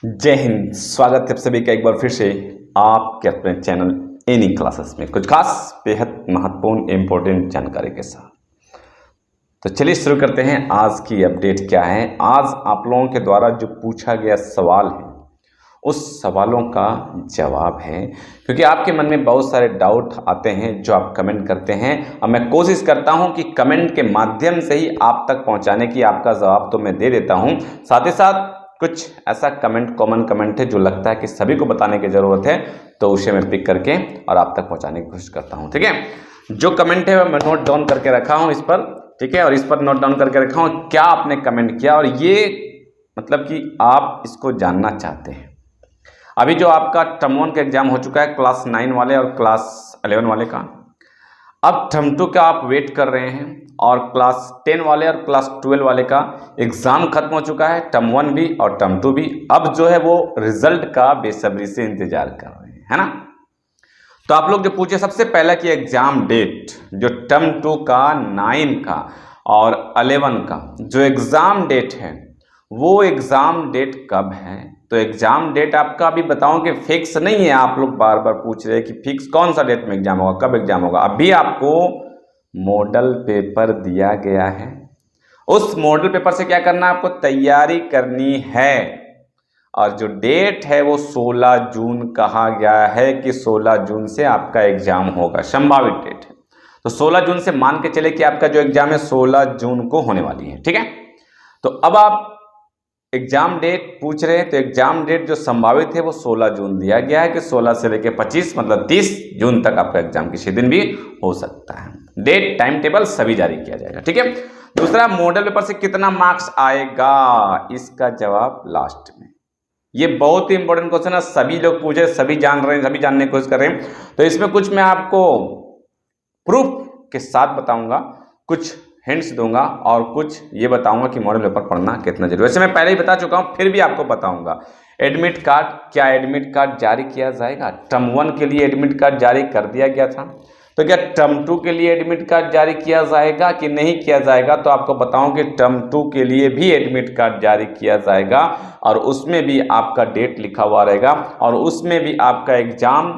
जय हिंद। स्वागत है आप सभी का एक बार फिर से आपके अपने चैनल एनी क्लासेस में कुछ खास बेहद महत्वपूर्ण इम्पोर्टेंट जानकारी के साथ। तो चलिए शुरू करते हैं। आज की अपडेट क्या है। आज आप लोगों के द्वारा जो पूछा गया सवाल है उस सवालों का जवाब है, क्योंकि आपके मन में बहुत सारे डाउट आते हैं जो आप कमेंट करते हैं और मैं कोशिश करता हूं कि कमेंट के माध्यम से ही आप तक पहुंचाने की आपका जवाब तो मैं दे देता हूं, साथ ही साथ कुछ ऐसा कॉमन कमेंट है जो लगता है कि सभी को बताने की ज़रूरत है, तो उसे मैं पिक करके और आप तक पहुंचाने की कोशिश करता हूं। ठीक है, जो कमेंट है मैं नोट डाउन करके रखा हूं इस पर। ठीक है, और इस पर नोट डाउन करके रखा हूं क्या आपने कमेंट किया और ये मतलब कि आप इसको जानना चाहते हैं। अभी जो आपका टर्म 1 का एग्जाम हो चुका है क्लास 9 वाले और क्लास 11 वाले का, अब टर्म 2 का आप वेट कर रहे हैं और क्लास 10 वाले और क्लास 12 वाले का एग्जाम खत्म हो चुका है, टर्म 1 भी और टर्म 2 भी। अब जो है वो रिजल्ट का बेसब्री से इंतजार कर रहे हैं, है ना। तो आप लोग जो पूछे सबसे पहला कि एग्जाम डेट जो टर्म 2 का 9 का और 11 का जो एग्जाम डेट है वो एग्जाम डेट कब है। तो एग्जाम डेट आपका अभी बताऊं कि फिक्स नहीं है। आप लोग बार बार पूछ रहे हैं कि फिक्स कौन सा डेट में एग्जाम होगा, कब एग्जाम होगा। अभी आपको मॉडल पेपर दिया गया है, उस मॉडल पेपर से क्या करना है, आपको तैयारी करनी है। और जो डेट है वो 16 जून कहा गया है कि 16 जून से आपका एग्जाम होगा, संभावित डेट है। तो 16 जून से मान के चले कि आपका जो एग्जाम है 16 जून को होने वाली है। ठीक है, तो अब आप एग्जाम डेट पूछ रहे हैं, तो एग्जाम डेट जो संभावित है वो 16 जून दिया गया है कि 16 से लेकर 25 मतलब 30 जून तक आपका एग्जाम किसी दिन भी हो सकता है। डेट टाइम टेबल सभी जारी किया जाएगा। ठीक है, दूसरा मॉडल पेपर से कितना मार्क्स आएगा, इसका जवाब लास्ट में। ये बहुत ही इंपॉर्टेंट क्वेश्चन है, सभी लोग पूछे, सभी जान रहे हैं, सभी जानने की कोशिश कर रहे हैं। तो इसमें कुछ मैं आपको प्रूफ के साथ बताऊंगा, कुछ हिंट्स दूंगा और कुछ ये बताऊंगा कि मॉडल पेपर पढ़ना कितना जरूरी है। वैसे मैं पहले ही बता चुका हूं, फिर भी आपको बताऊंगा। एडमिट कार्ड, क्या एडमिट कार्ड जारी किया जाएगा। टर्म 1 के लिए एडमिट कार्ड जारी कर दिया गया था, तो क्या टर्म 2 के लिए एडमिट कार्ड जारी किया जाएगा कि नहीं किया जाएगा। तो आपको बताऊं कि टर्म 2 के लिए भी एडमिट कार्ड जारी किया जाएगा और उसमें भी आपका डेट लिखा हुआ रहेगा और उसमें भी आपका एग्जाम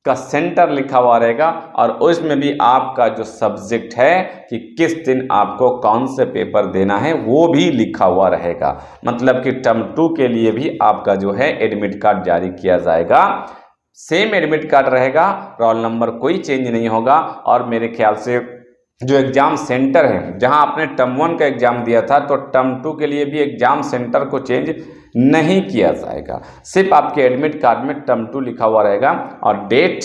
का सेंटर लिखा हुआ रहेगा और उसमें भी आपका जो सब्जेक्ट है कि किस दिन आपको कौन से पेपर देना है वो भी लिखा हुआ रहेगा। मतलब कि टर्म 2 के लिए भी आपका जो है एडमिट कार्ड जारी किया जाएगा, सेम एडमिट कार्ड रहेगा, रोल नंबर कोई चेंज नहीं होगा। और मेरे ख्याल से जो एग्जाम सेंटर है जहां आपने टर्म 1 का एग्जाम दिया था, तो टर्म 2 के लिए भी एग्जाम सेंटर को चेंज नहीं किया जाएगा, सिर्फ आपके एडमिट कार्ड में टर्म 2 लिखा हुआ रहेगा और डेट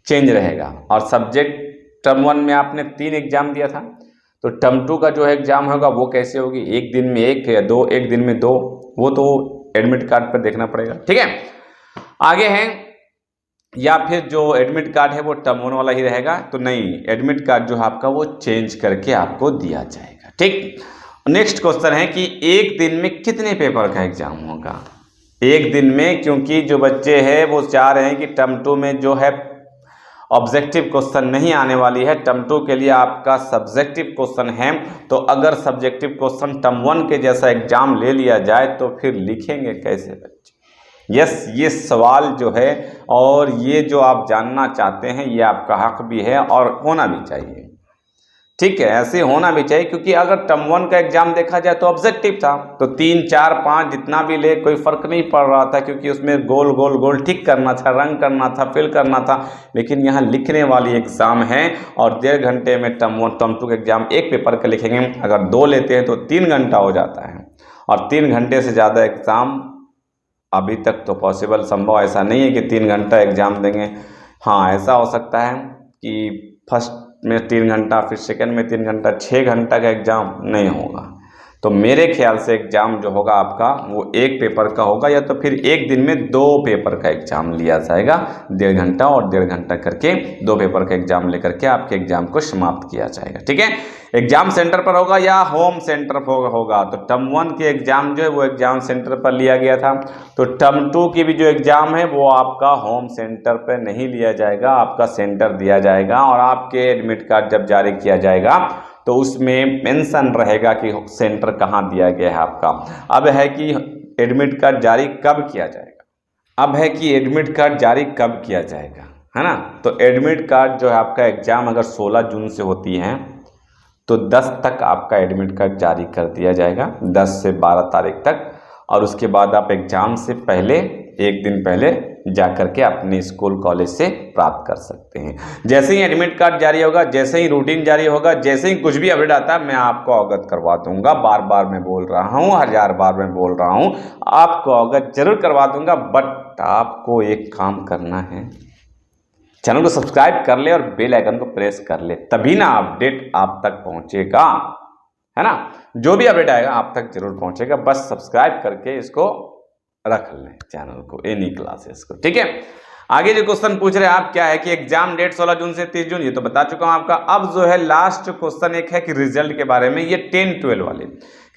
चेंज रहेगा। और सब्जेक्ट टर्म 1 में आपने 3 एग्जाम दिया था, तो टर्म 2 का जो एग्जाम होगा वो कैसे होगी, एक दिन में एक या दो, एक दिन में दो, वो तो एडमिट कार्ड पर देखना पड़ेगा। ठीक है, आगे है, या फिर जो एडमिट कार्ड है वो टर्म 1 वाला ही रहेगा, तो नहीं, एडमिट कार्ड जो है आपका वो चेंज करके आपको दिया जाएगा। ठीक, नेक्स्ट क्वेश्चन है कि एक दिन में कितने पेपर का एग्जाम होगा। एक दिन में, क्योंकि जो बच्चे हैं वो चाह रहे हैं कि टर्म 2 में जो है ऑब्जेक्टिव क्वेश्चन नहीं आने वाली है, टर्म 2 के लिए आपका सब्जेक्टिव क्वेश्चन है। तो अगर सब्जेक्टिव क्वेश्चन टर्म 1 के जैसा एग्जाम ले लिया जाए तो फिर लिखेंगे कैसे बच्चे। यस, ये सवाल जो है और ये जो आप जानना चाहते हैं ये आपका हक भी है और होना भी चाहिए। ठीक है, ऐसे होना भी चाहिए, क्योंकि अगर टर्म 1 का एग्जाम देखा जाए तो ऑब्जेक्टिव था, तो 3, 4, 5 जितना भी ले कोई फर्क नहीं पड़ रहा था, क्योंकि उसमें गोल गोल गोल ठीक करना था, रंग करना था, फिल करना था। लेकिन यहाँ लिखने वाली एग्जाम है और 1.5 घंटे में टर्म 1 टर्म 2 का एग्जाम एक पेपर का लिखेंगे। अगर 2 लेते हैं तो 3 घंटा हो जाता है और 3 घंटे से ज़्यादा एग्जाम अभी तक तो पॉसिबल, संभव ऐसा नहीं है कि 3 घंटा एग्जाम देंगे। हाँ, ऐसा हो सकता है कि फर्स्ट में 3 घंटा, फिर सेकंड में 3 घंटा, 6 घंटा का एग्जाम नहीं होगा। तो मेरे ख्याल से एग्जाम जो होगा आपका वो एक पेपर का होगा, या तो फिर एक दिन में 2 पेपर का एग्जाम लिया जाएगा, 1.5 घंटा और 1.5 घंटा करके 2 पेपर का एग्जाम लेकर के आपके एग्जाम को समाप्त किया जाएगा। ठीक है, एग्जाम सेंटर पर होगा या होम सेंटर पर होगा। तो टर्म 1 के एग्जाम जो है वो एग्जाम सेंटर पर लिया गया था, तो टर्म 2 की भी जो एग्जाम है वो आपका होम सेंटर पर नहीं लिया जाएगा, आपका सेंटर दिया जाएगा। और आपके एडमिट कार्ड जब जारी किया जाएगा तो उसमें मेंशन रहेगा कि सेंटर कहाँ दिया गया है आपका। अब है कि एडमिट कार्ड जारी कब किया जाएगा। अब है कि एडमिट कार्ड जारी कब किया जाएगा, है ना। तो एडमिट कार्ड जो है आपका एग्ज़ाम अगर 16 जून से होती है तो 10 तक आपका एडमिट कार्ड जारी कर दिया जाएगा, 10 से 12 तारीख तक। और उसके बाद आप एग्ज़ाम से पहले एक दिन पहले जा कर के अपने स्कूल कॉलेज से प्राप्त कर सकते हैं। जैसे ही एडमिट कार्ड जारी होगा, जैसे ही रूटीन जारी होगा, जैसे ही कुछ भी अपडेट आता है मैं आपको अवगत करवा दूंगा। बार बार मैं बोल रहा हूँ, 1000 बार मैं बोल रहा हूँ, आपको अवगत जरूर करवा दूंगा। बट आपको एक काम करना है, चैनल को सब्सक्राइब कर ले और बेल आइकन को प्रेस कर ले, तभी ना अपडेट आप तक पहुंचेगा, है ना। जो भी अपडेट आएगा आप तक जरूर पहुंचेगा। बस सब्सक्राइब करके इसको रख लें चैनल को, एनी क्लासेस को, ठीक है। आगे जो क्वेश्चन पूछ रहे हैं आप क्या है कि एग्जाम डेट 16 जून से 30 जून, ये तो बता चुका हूं आपका। अब जो है लास्ट क्वेश्चन एक है कि रिजल्ट के बारे में, ये 10-12 वाले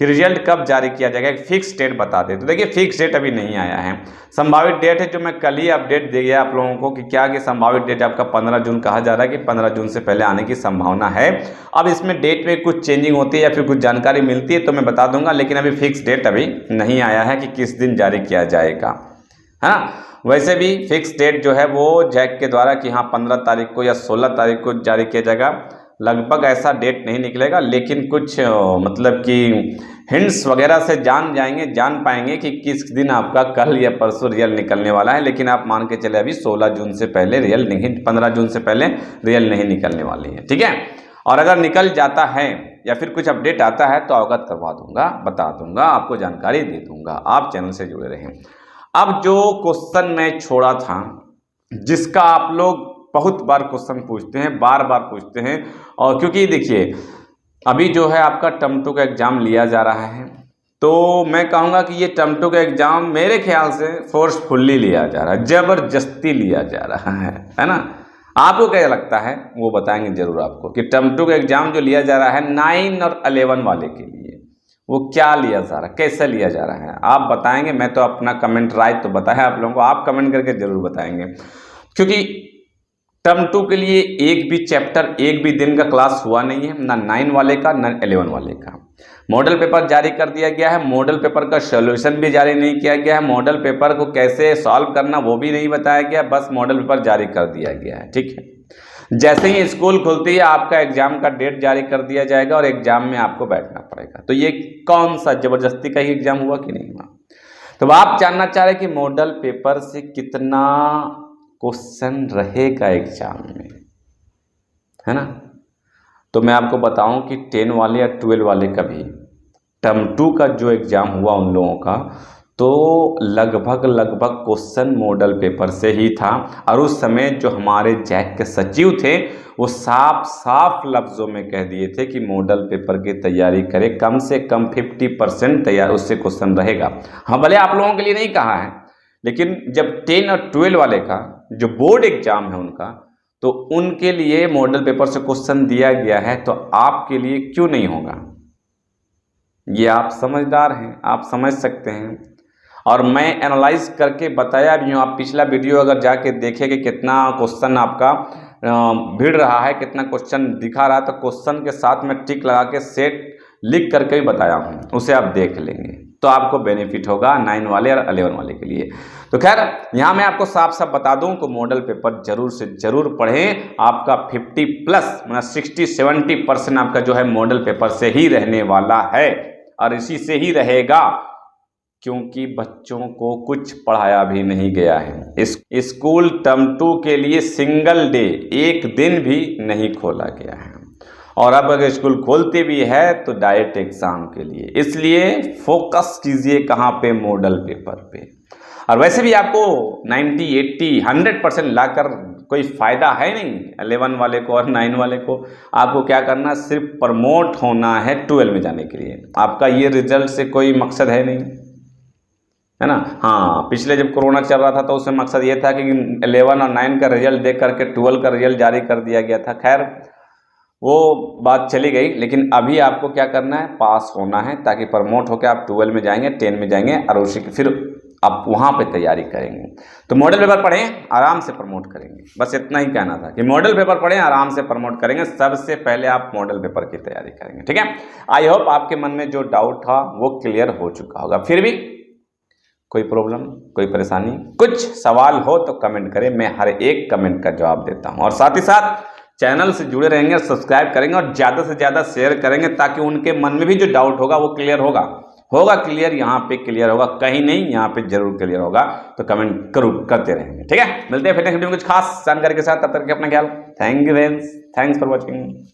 कि रिजल्ट कब जारी किया जाएगा, एक फिक्स डेट बता दे। तो देखिए फिक्स डेट अभी नहीं आया है, संभावित डेट है जो मैं कल ही अपडेट दे गया आप लोगों को कि क्या कि संभावित डेट आपका 15 जून कहा जा रहा है कि 15 जून से पहले आने की संभावना है। अब इसमें डेट में कुछ चेंजिंग होती है या फिर कुछ जानकारी मिलती है तो मैं बता दूंगा, लेकिन अभी फिक्स डेट अभी नहीं आया है कि किस दिन जारी किया जाएगा, है ना। वैसे भी फिक्स डेट जो है वो जैक के द्वारा कि हाँ 15 तारीख को या 16 तारीख को जारी किया जाएगा, लगभग ऐसा डेट नहीं निकलेगा, लेकिन कुछ मतलब कि हिंट्स वगैरह से जान पाएंगे कि किस दिन आपका कल या परसों रियल निकलने वाला है। लेकिन आप मान के चले अभी 16 जून से पहले रियल नहीं, 15 जून से पहले रियल नहीं निकलने वाली है, ठीक है। और अगर निकल जाता है या फिर कुछ अपडेट आता है तो अवगत करवा दूंगा, बता दूंगा, आपको जानकारी दे दूंगा। आप चैनल से जुड़े रहें। अब जो क्वेश्चन मैं छोड़ा था, जिसका आप लोग बहुत बार क्वेश्चन पूछते हैं, बार बार पूछते हैं, और क्योंकि देखिए अभी जो है आपका टर्म 2 का एग्ज़ाम लिया जा रहा है, तो मैं कहूँगा कि ये टर्म 2 का एग्ज़ाम मेरे ख्याल से फोर्सफुली लिया जा रहा है, ज़बरदस्ती लिया जा रहा है ना। आपको क्या लगता है वो बताएंगे जरूर आपको कि टर्म 2 का एग्ज़ाम जो लिया जा रहा है 9 और 11 वाले के लिए, वो क्या लिया जा रहा है, कैसे लिया जा रहा है, आप बताएंगे। मैं तो अपना कमेंट राय तो बताया आप लोगों को, आप कमेंट करके जरूर बताएंगे। क्योंकि टर्म 2 के लिए एक भी चैप्टर, एक भी दिन का क्लास हुआ नहीं है, ना 9 वाले का ना 11 वाले का। मॉडल पेपर जारी कर दिया गया है, मॉडल पेपर का सॉल्यूशन भी जारी नहीं किया गया है, मॉडल पेपर को कैसे सॉल्व करना वो भी नहीं बताया गया, बस मॉडल पेपर जारी कर दिया गया है, ठीक है। जैसे ही स्कूल खुलती है आपका एग्जाम का डेट जारी कर दिया जाएगा और एग्जाम में आपको बैठना पड़ेगा। तो ये कौन सा जबरदस्ती का ही एग्जाम हुआ कि नहीं हुआ। तो आप जानना चाह रहे कि मॉडल पेपर से कितना क्वेश्चन रहेगा एग्जाम में, है ना। तो मैं आपको बताऊं कि 10 वाले या 12 वाले का भी टर्म 2 का जो एग्जाम हुआ उन लोगों का, तो लगभग क्वेश्चन मॉडल पेपर से ही था। और उस समय जो हमारे जैक के सचिव थे वो साफ लफ्ज़ों में कह दिए थे कि मॉडल पेपर की तैयारी करें, कम से कम 50% तैयार उससे क्वेश्चन रहेगा। हाँ भले आप लोगों के लिए नहीं कहा है, लेकिन जब 10 और 12 वाले का जो बोर्ड एग्जाम है उनका, तो उनके लिए मॉडल पेपर से क्वेश्चन दिया गया है, तो आपके लिए क्यों नहीं होगा। ये आप समझदार हैं, आप समझ सकते हैं। और मैं एनालाइज करके बताया भी हूँ, आप पिछला वीडियो अगर जाके देखें कि कितना क्वेश्चन आपका भिड़ रहा है, कितना क्वेश्चन दिखा रहा है, तो क्वेश्चन के साथ में टिक लगा के सेट लिख करके भी बताया हूँ, उसे आप देख लेंगे तो आपको बेनिफिट होगा 9 वाले और 11 वाले के लिए। तो खैर यहाँ मैं आपको साफ बता दूं कि मॉडल पेपर जरूर से जरूर पढ़ें। आपका 50+ मतलब 60-70% आपका जो है मॉडल पेपर से ही रहने वाला है और इसी से ही रहेगा, क्योंकि बच्चों को कुछ पढ़ाया भी नहीं गया है। स्कूल टर्म 2 के लिए सिंगल डे, एक दिन भी नहीं खोला गया है, और अब अगर स्कूल खोलते भी है तो डायरेक्ट एग्जाम के लिए। इसलिए फोकस कीजिए कहाँ पे, मॉडल पेपर पे। और वैसे भी आपको 90, 80, 100% लाकर कोई फ़ायदा है नहीं 11 वाले को और 9 वाले को। आपको क्या करना, सिर्फ प्रमोट होना है 12 में जाने के लिए। आपका ये रिजल्ट से कोई मकसद है नहीं, है ना। हाँ, पिछले जब कोरोना चल रहा था तो उसमें मकसद ये था कि 11 और 9 का रिजल्ट देख करके 12 का रिजल्ट जारी कर दिया गया था। खैर वो बात चली गई, लेकिन अभी आपको क्या करना है, पास होना है, ताकि प्रमोट होकर आप 12 में जाएंगे, 10 में जाएंगे और उसी की फिर आप वहाँ पे तैयारी करेंगे। तो मॉडल पेपर पढ़ें, आराम से प्रमोट करेंगे। बस इतना ही कहना था कि मॉडल पेपर पढ़ें, आराम से प्रमोट करेंगे। सबसे पहले आप मॉडल पेपर की तैयारी करेंगे, ठीक है। आई होप आपके मन में जो डाउट था वो क्लियर हो चुका होगा। फिर भी कोई प्रॉब्लम, कोई परेशानी, कुछ सवाल हो तो कमेंट करें, मैं हर एक कमेंट का जवाब देता हूं। और साथ ही साथ चैनल से जुड़े रहेंगे और सब्सक्राइब करेंगे और ज़्यादा से ज़्यादा शेयर करेंगे ताकि उनके मन में भी जो डाउट होगा वो क्लियर होगा क्लियर, यहाँ पे क्लियर होगा, कहीं नहीं, यहाँ पे जरूर क्लियर होगा। तो कमेंट जरूर करते रहेंगे, ठीक है। मिलते हैं फिर नेक्स्ट वीडियो में कुछ खास जानकारी के साथ, तब तक के अपना ख्याल। Thank you friends, thanks for watching.